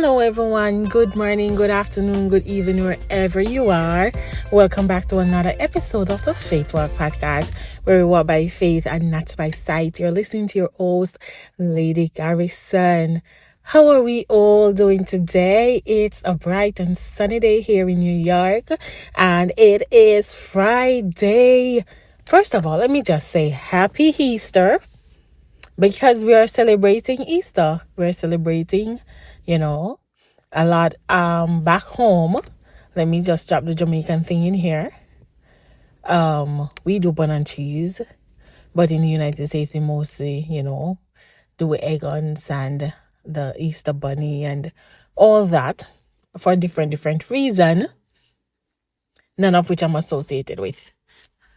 Hello, everyone. Good morning, good afternoon, good evening, wherever you are. Welcome back to another episode of the Faithwalk podcast, where we walk by faith and not by sight. You're listening to your host, Lady Garrison. How are we all doing today? It's a bright and sunny day here in New York, and it is Friday. First of all, let me just say Happy Easter. Because we are celebrating Easter. We're celebrating, a lot back home. Let me just drop the Jamaican thing in here. We do bun and cheese, but in the United States we mostly, do egg ons and the Easter bunny and all that for different reason, none of which I'm associated with.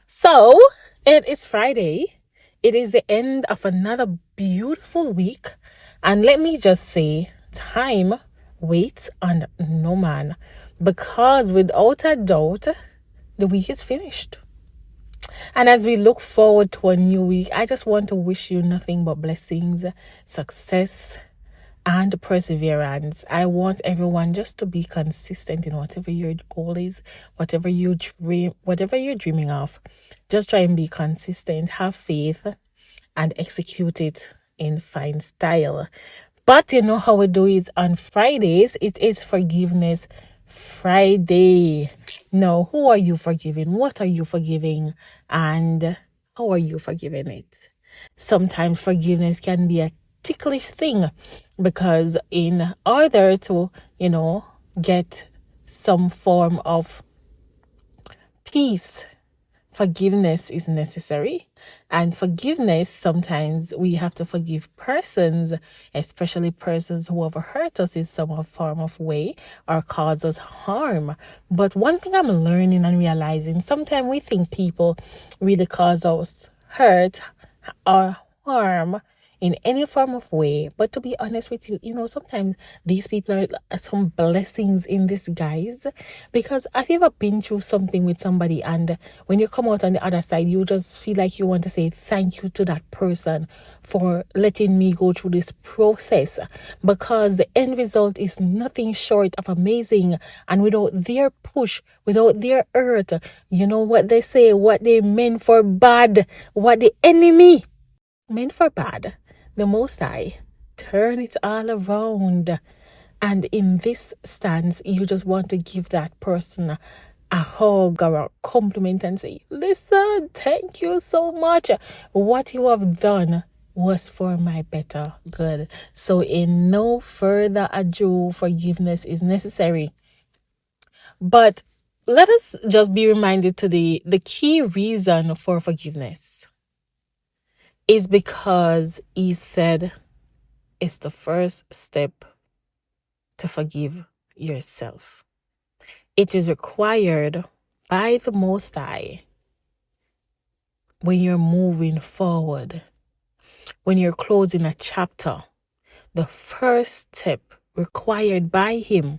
So it is Friday. It is the end of another beautiful week. And let me just say, time waits on no man. Because without a doubt, the week is finished. And as we look forward to a new week, I just want to wish you nothing but blessings, success, and perseverance. I want everyone just to be consistent in whatever your goal is, whatever you're dreaming of. Just try and be consistent, have faith, and execute it in fine style. But you know how we do it on Fridays? It is Forgiveness Friday. Now, who are you forgiving? What are you forgiving? And how are you forgiving it? Sometimes forgiveness can be a ticklish thing because in order to, get some form of peace, forgiveness is necessary. And forgiveness, sometimes we have to forgive persons, especially persons who have hurt us in some form of way or cause us harm. But one thing I'm learning and realizing, sometimes we think people really cause us hurt or harm in any form of way. But to be honest with you, sometimes these people are some blessings in disguise. Because have you ever been through something with somebody and when you come out on the other side, you just feel like you want to say thank you to that person for letting me go through this process, because the end result is nothing short of amazing. And without their push, without their hurt, you know what they say, what they meant for bad, what the enemy meant for bad, the Most High turn it all around. And in this stance, you just want to give that person a hug or a compliment and say, listen, thank you so much. What you have done was for my better good. So in no further ado, forgiveness is necessary. But let us just be reminded to the key reason for forgiveness is because he said it's the first step to forgive yourself. It is required by the Most High when you're moving forward, when you're closing a chapter. The first step required by Him,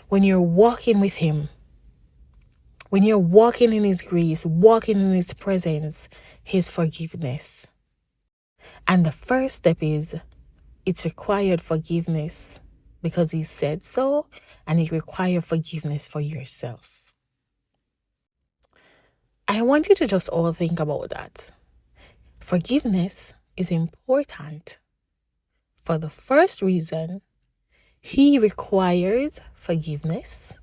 when you're walking with Him, when you're walking in His grace, walking in His presence, His forgiveness. And the first step is, it's required forgiveness because He said so, and it requires forgiveness for yourself. I want you to just all think about that. Forgiveness is important. For the first reason, He requires forgiveness.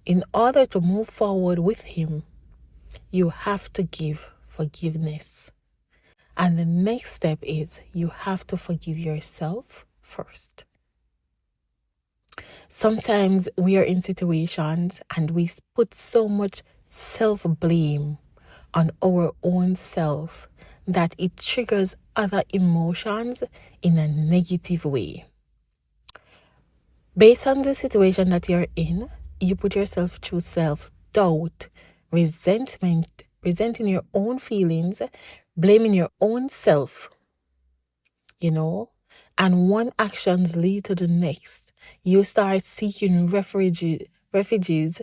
In order to move forward with Him, you have to give forgiveness. And the next step is you have to forgive yourself first. Sometimes we are in situations and we put so much self-blame on our own self that it triggers other emotions in a negative way. Based on the situation that you're in, you put yourself through self-doubt, resentment, resenting your own feelings, blaming your own self, and one actions lead to the next. You start seeking refuges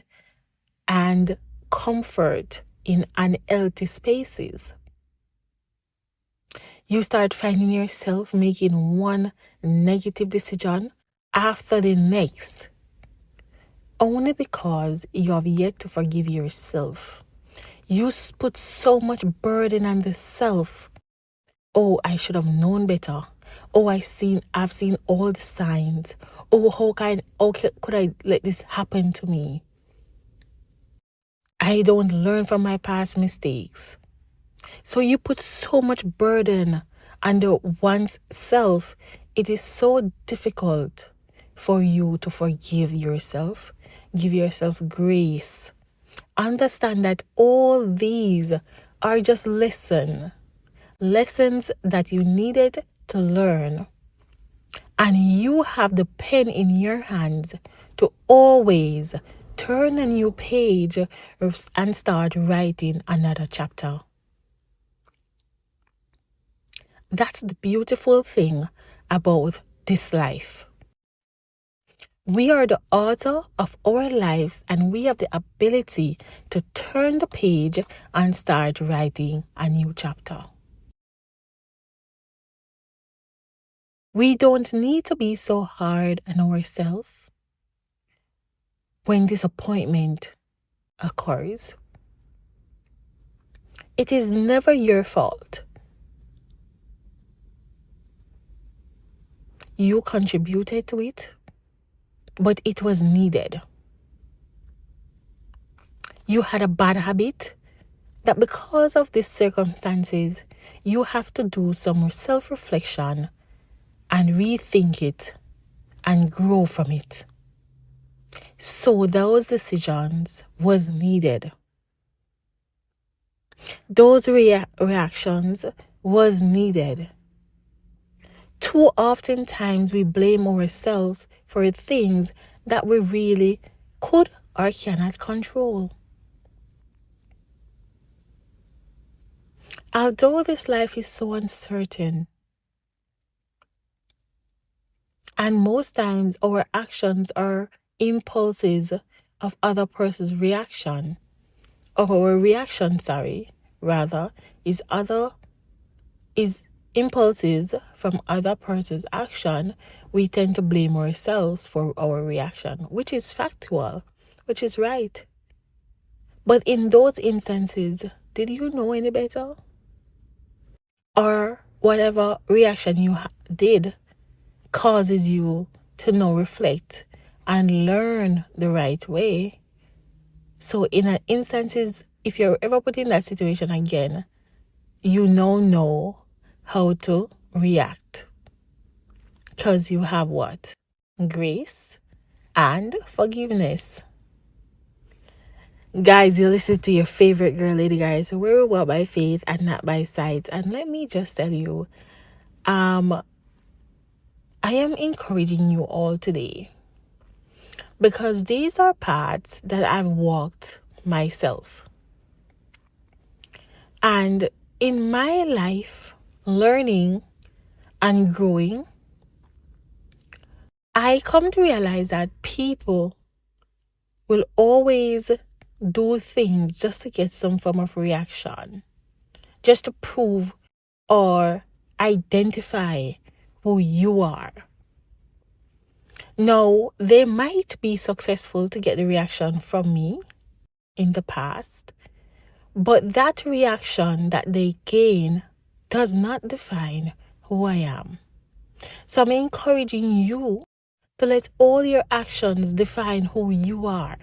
and comfort in unhealthy spaces. You start finding yourself making one negative decision after the next, only because you have yet to forgive yourself. You put so much burden on the self. Oh, I should have known better. Oh, I've seen all the signs. Oh, could I let this happen to me? I don't learn from my past mistakes. So you put so much burden under one's self. It is so difficult for you to forgive yourself. Give yourself grace. Understand that all these are just lessons that you needed to learn. And you have the pen in your hands to always turn a new page and start writing another chapter. That's the beautiful thing about this life. We are the author of our lives, and we have the ability to turn the page and start writing a new chapter. We don't need to be so hard on ourselves when disappointment occurs. It is never your fault. You contributed to it, but it was needed. You had a bad habit that because of these circumstances, you have to do some self-reflection and rethink it and grow from it. So those decisions was needed. Those reactions was needed. Too often times we blame ourselves for things that we really could or cannot control. Although this life is so uncertain, and most times our actions are impulses of other person's reaction, or our reaction, is impulses from other person's action, we tend to blame ourselves for our reaction, which is factual, which is right. But in those instances, did you know any better? Or whatever reaction you did causes you to now reflect and learn the right way. So in instances, if you're ever put in that situation again, you now know how to react. Because you have what? Grace and forgiveness. Guys, you listen to your favorite girl, Lady Guys, where we walk by faith and not by sight. And let me just tell you, I am encouraging you all today because these are paths that I've walked myself. And in my life, learning and growing, I come to realize that people will always do things just to get some form of reaction, just to prove or identify who you are. Now, they might be successful to get the reaction from me in the past, but that reaction that they gain does not define who I am. So I'm encouraging you to let all your actions define who you are.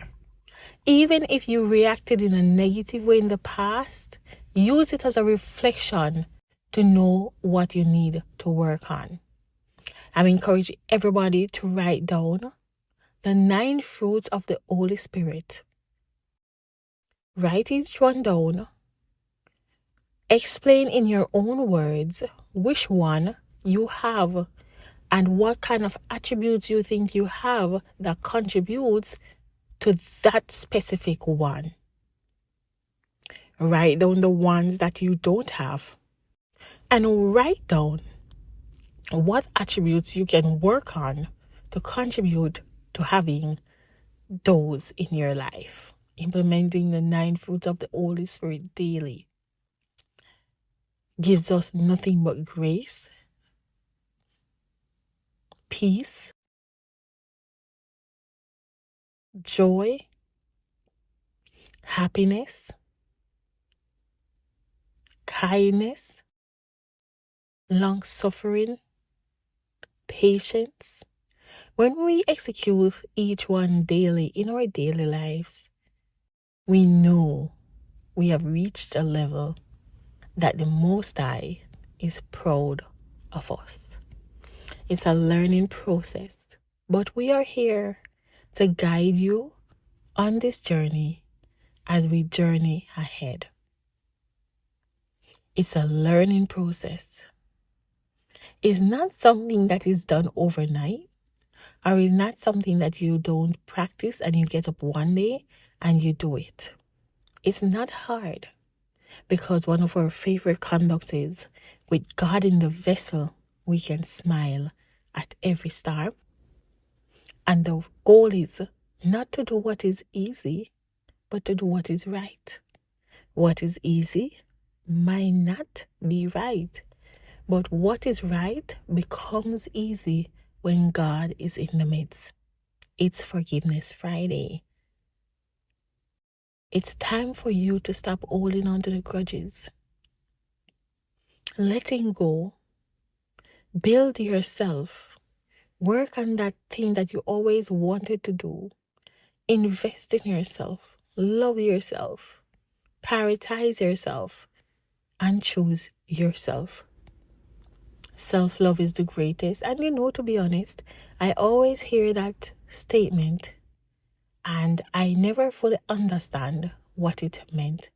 Even if you reacted in a negative way in the past, use it as a reflection to know what you need to work on. I'm encouraging everybody to write down the 9 fruits of the Holy Spirit. Write each one down. Explain in your own words which one you have and what kind of attributes you think you have that contributes to that specific one. Write down the ones that you don't have and write down what attributes you can work on to contribute to having those in your life. Implementing the 9 fruits of the Holy Spirit daily gives us nothing but grace, peace, joy, happiness, kindness, long suffering, patience. When we execute each one daily in our daily lives, we know we have reached a level that the Most High is proud of us. It's a learning process, but we are here to guide you on this journey as we journey ahead. It's a learning process. It's not something that is done overnight, or is not something that you don't practice and you get up one day and you do it. It's not hard, because one of our favorite conducts is, with God in the vessel, we can smile at every storm. And the goal is not to do what is easy, but to do what is right. What is easy might not be right, but what is right becomes easy when God is in the midst. It's Forgiveness Friday. It's time for you to stop holding on to the grudges. Letting go. Build yourself. Work on that thing that you always wanted to do. Invest in yourself. Love yourself. Prioritize yourself. And choose yourself. Self-love is the greatest. And to be honest, I always hear that statement and I never fully understand what it meant.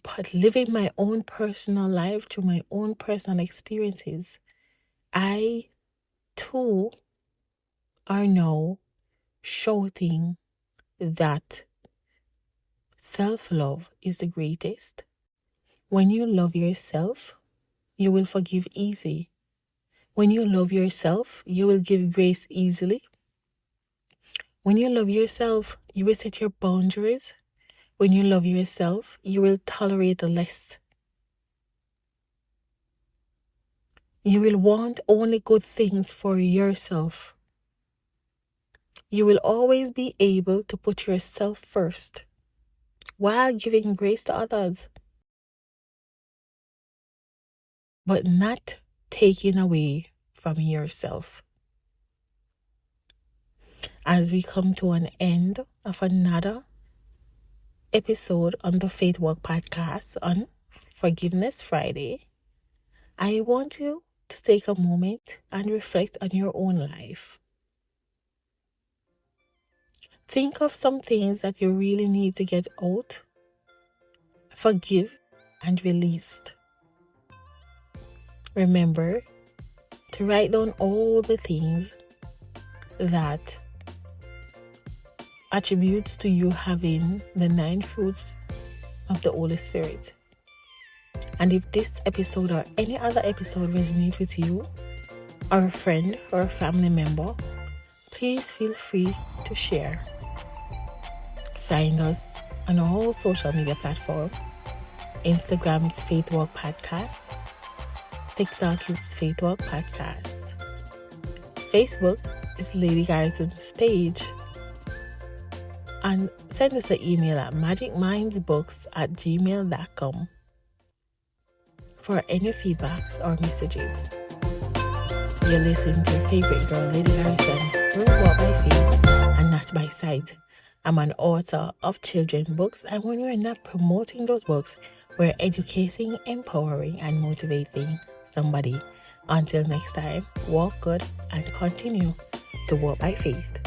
But living my own personal life through my own personal experiences, I too are now shouting that self-love is the greatest. When you love yourself, you will forgive easy. When you love yourself, you will give grace easily. When you love yourself, you will set your boundaries. When you love yourself, you will tolerate less. You will want only good things for yourself. You will always be able to put yourself first while giving grace to others, but not taking away from yourself. As we come to an end of another episode on the Faithwalk podcast on Forgiveness Friday, I want you to take a moment and reflect on your own life. Think of some things that you really need to get out, forgive, and released. Remember to write down all the things that attributes to you having the 9 fruits of the Holy Spirit. And if this episode or any other episode resonates with you, or a friend or a family member, please feel free to share. Find us on all social media platforms. Instagram is Faithwalk Podcast. TikTok is Faithwalk Podcast. Facebook is Lady Garrison's page. And send us an email at magicmindsbooks@gmail.com for any feedbacks or messages. You're listening to your favorite girl, Lady Garrison, who walk by faith and not by sight. I'm an author of children's books, and when we're not promoting those books, we're educating, empowering, and motivating somebody. Until next time, walk good and continue to walk by faith.